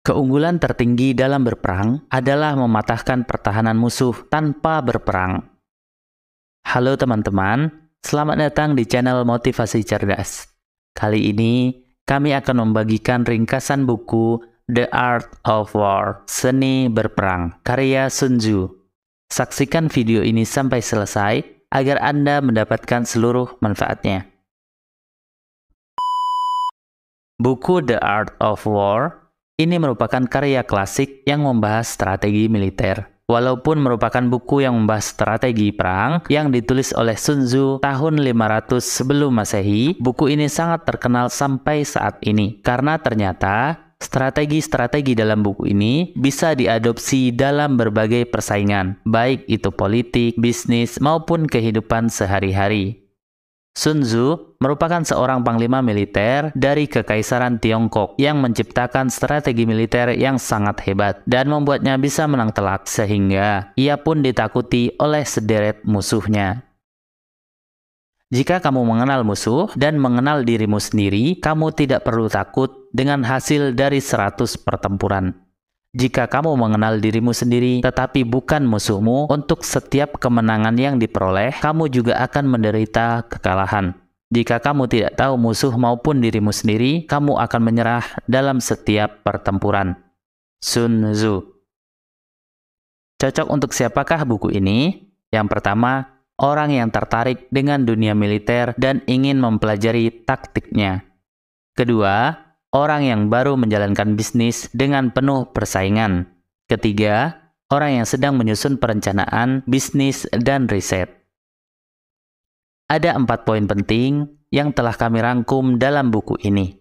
Keunggulan tertinggi dalam berperang adalah mematahkan pertahanan musuh tanpa berperang. Halo teman-teman, selamat datang di channel Motivasi Cerdas. Kali ini, kami akan membagikan ringkasan buku The Art of War, Seni Berperang, karya Sun Tzu. Saksikan video ini sampai selesai agar Anda mendapatkan seluruh manfaatnya. Buku The Art of War ini merupakan karya klasik yang membahas strategi militer. Walaupun merupakan buku yang membahas strategi perang yang ditulis oleh Sun Tzu tahun 500 sebelum Masehi, buku ini sangat terkenal sampai saat ini. Karena ternyata strategi-strategi dalam buku ini bisa diadopsi dalam berbagai persaingan, baik itu politik, bisnis, maupun kehidupan sehari-hari. Sun Tzu merupakan seorang panglima militer dari Kekaisaran Tiongkok yang menciptakan strategi militer yang sangat hebat dan membuatnya bisa menang telak sehingga ia pun ditakuti oleh sederet musuhnya. Jika kamu mengenal musuh dan mengenal dirimu sendiri, kamu tidak perlu takut dengan hasil dari 100 pertempuran. Jika kamu mengenal dirimu sendiri tetapi bukan musuhmu, untuk setiap kemenangan yang diperoleh, kamu juga akan menderita kekalahan. Jika kamu tidak tahu musuh maupun dirimu sendiri, kamu akan menyerah dalam setiap pertempuran. Sun Tzu. Cocok untuk siapakah buku ini? Yang pertama, orang yang tertarik dengan dunia militer dan ingin mempelajari taktiknya. Kedua, orang yang baru menjalankan bisnis dengan penuh persaingan. Ketiga, orang yang sedang menyusun perencanaan, bisnis, dan riset. Ada 4 poin penting yang telah kami rangkum dalam buku ini.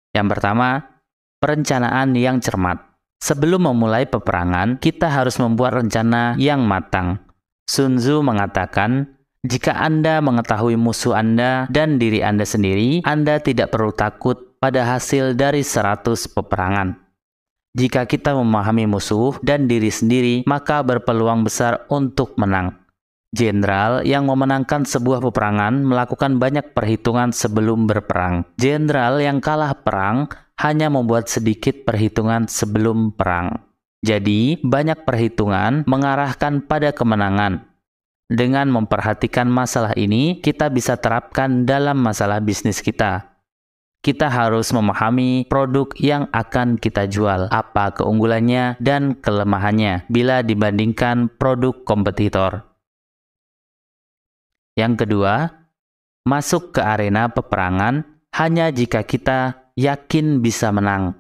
Yang pertama, perencanaan yang cermat. Sebelum memulai peperangan, kita harus membuat rencana yang matang. Sun Tzu mengatakan, jika Anda mengetahui musuh Anda dan diri Anda sendiri, Anda tidak perlu takut pada hasil dari 100 peperangan. Jika kita memahami musuh dan diri sendiri, maka berpeluang besar untuk menang. Jenderal yang memenangkan sebuah peperangan melakukan banyak perhitungan sebelum berperang. Jenderal yang kalah perang hanya membuat sedikit perhitungan sebelum perang. Jadi, banyak perhitungan mengarahkan pada kemenangan. Dengan memperhatikan masalah ini, kita bisa terapkan dalam masalah bisnis kita. Kita harus memahami produk yang akan kita jual, apa keunggulannya dan kelemahannya bila dibandingkan produk kompetitor. Yang kedua, masuk ke arena peperangan hanya jika kita yakin bisa menang.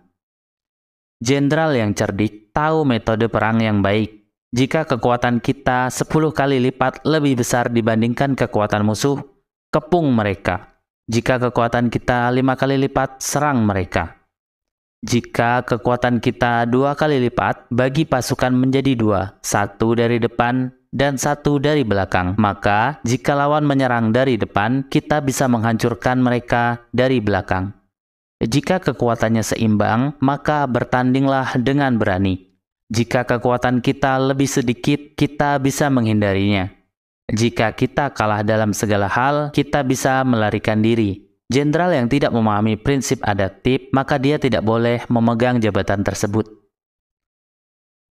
Jenderal yang cerdik tahu metode perang yang baik. Jika kekuatan kita 10 kali lipat lebih besar dibandingkan kekuatan musuh, kepung mereka. Jika kekuatan kita 5 kali lipat, serang mereka. Jika kekuatan kita 2 kali lipat, bagi pasukan menjadi 2, 1 dari depan dan 1 dari belakang. Maka, jika lawan menyerang dari depan, kita bisa menghancurkan mereka dari belakang. Jika kekuatannya seimbang, maka bertandinglah dengan berani. Jika kekuatan kita lebih sedikit, kita bisa menghindarinya. Jika kita kalah dalam segala hal, kita bisa melarikan diri. Jenderal yang tidak memahami prinsip adaptif, maka dia tidak boleh memegang jabatan tersebut.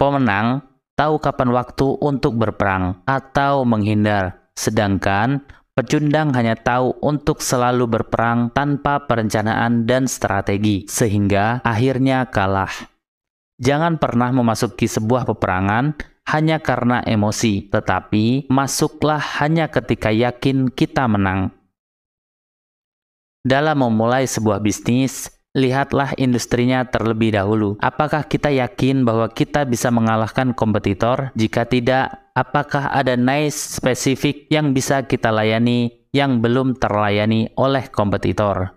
Pemenang tahu kapan waktu untuk berperang atau menghindar, sedangkan pecundang hanya tahu untuk selalu berperang tanpa perencanaan dan strategi, sehingga akhirnya kalah. Jangan pernah memasuki sebuah peperangan hanya karena emosi, tetapi masuklah hanya ketika yakin kita menang. Dalam memulai sebuah bisnis, lihatlah industrinya terlebih dahulu. Apakah kita yakin bahwa kita bisa mengalahkan kompetitor? Jika tidak, apakah ada niche spesifik yang bisa kita layani yang belum terlayani oleh kompetitor?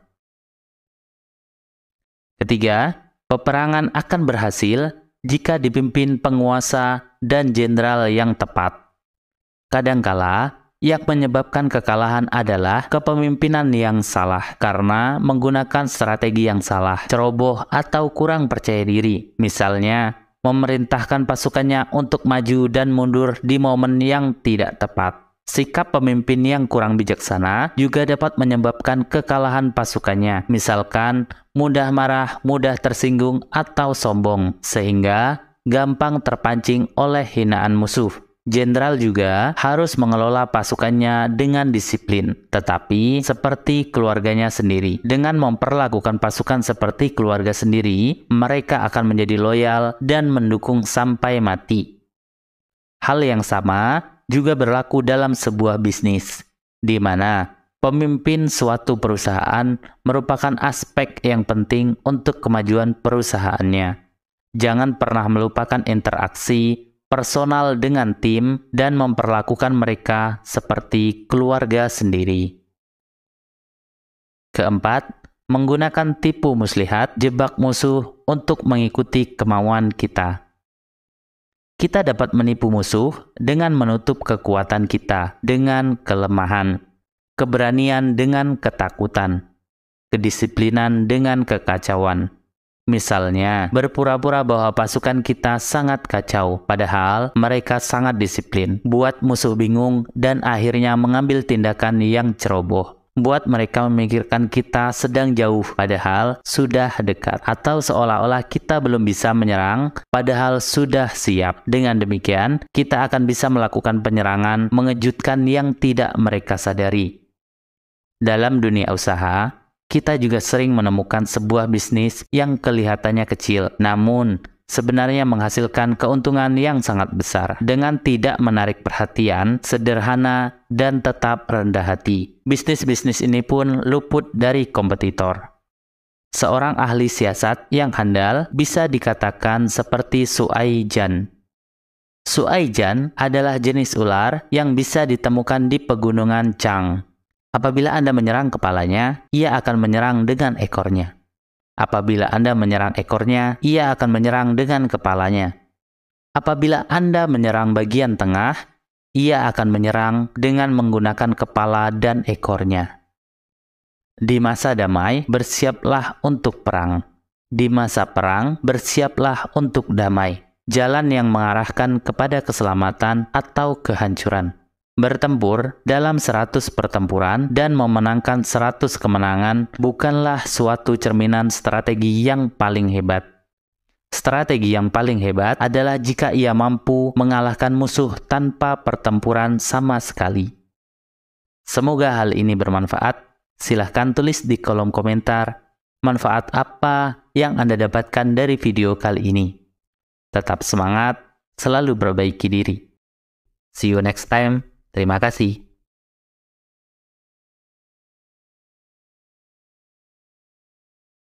Ketiga, peperangan akan berhasil jika dipimpin penguasa dan jenderal yang tepat. Kadangkala, yang menyebabkan kekalahan adalah kepemimpinan yang salah karena menggunakan strategi yang salah, ceroboh atau kurang percaya diri. Misalnya, memerintahkan pasukannya untuk maju dan mundur di momen yang tidak tepat. Sikap pemimpin yang kurang bijaksana juga dapat menyebabkan kekalahan pasukannya. Misalkan, mudah marah, mudah tersinggung, atau sombong, sehingga gampang terpancing oleh hinaan musuh. Jenderal juga harus mengelola pasukannya dengan disiplin, tetapi seperti keluarganya sendiri. Dengan memperlakukan pasukan seperti keluarga sendiri, mereka akan menjadi loyal dan mendukung sampai mati. Hal yang sama juga berlaku dalam sebuah bisnis, di mana pemimpin suatu perusahaan merupakan aspek yang penting untuk kemajuan perusahaannya. Jangan pernah melupakan interaksi personal dengan tim dan memperlakukan mereka seperti keluarga sendiri. Keempat, menggunakan tipu muslihat jebak musuh untuk mengikuti kemauan kita. Kita dapat menipu musuh dengan menutup kekuatan kita dengan kelemahan, keberanian dengan ketakutan, kedisiplinan dengan kekacauan. Misalnya, berpura-pura bahwa pasukan kita sangat kacau, padahal mereka sangat disiplin. Buat musuh bingung dan akhirnya mengambil tindakan yang ceroboh. Buat mereka memikirkan kita sedang jauh, padahal sudah dekat. Atau seolah-olah kita belum bisa menyerang, padahal sudah siap. Dengan demikian, kita akan bisa melakukan penyerangan mengejutkan yang tidak mereka sadari. Dalam dunia usaha, kita juga sering menemukan sebuah bisnis yang kelihatannya kecil, namun sebenarnya menghasilkan keuntungan yang sangat besar dengan tidak menarik perhatian, sederhana, dan tetap rendah hati. Bisnis-bisnis ini pun luput dari kompetitor. Seorang ahli siasat yang handal bisa dikatakan seperti Suaijan. Suaijan adalah jenis ular yang bisa ditemukan di pegunungan Chang. Apabila Anda menyerang kepalanya, ia akan menyerang dengan ekornya. Apabila Anda menyerang ekornya, ia akan menyerang dengan kepalanya. Apabila Anda menyerang bagian tengah, ia akan menyerang dengan menggunakan kepala dan ekornya. Di masa damai, bersiaplah untuk perang. Di masa perang, bersiaplah untuk damai. Jalan yang mengarahkan kepada keselamatan atau kehancuran. Bertempur dalam 100 pertempuran dan memenangkan 100 kemenangan bukanlah suatu cerminan strategi yang paling hebat. Strategi yang paling hebat adalah jika ia mampu mengalahkan musuh tanpa pertempuran sama sekali. Semoga hal ini bermanfaat. Silahkan tulis di kolom komentar manfaat apa yang Anda dapatkan dari video kali ini. Tetap semangat, selalu perbaiki diri. See you next time. Terima kasih.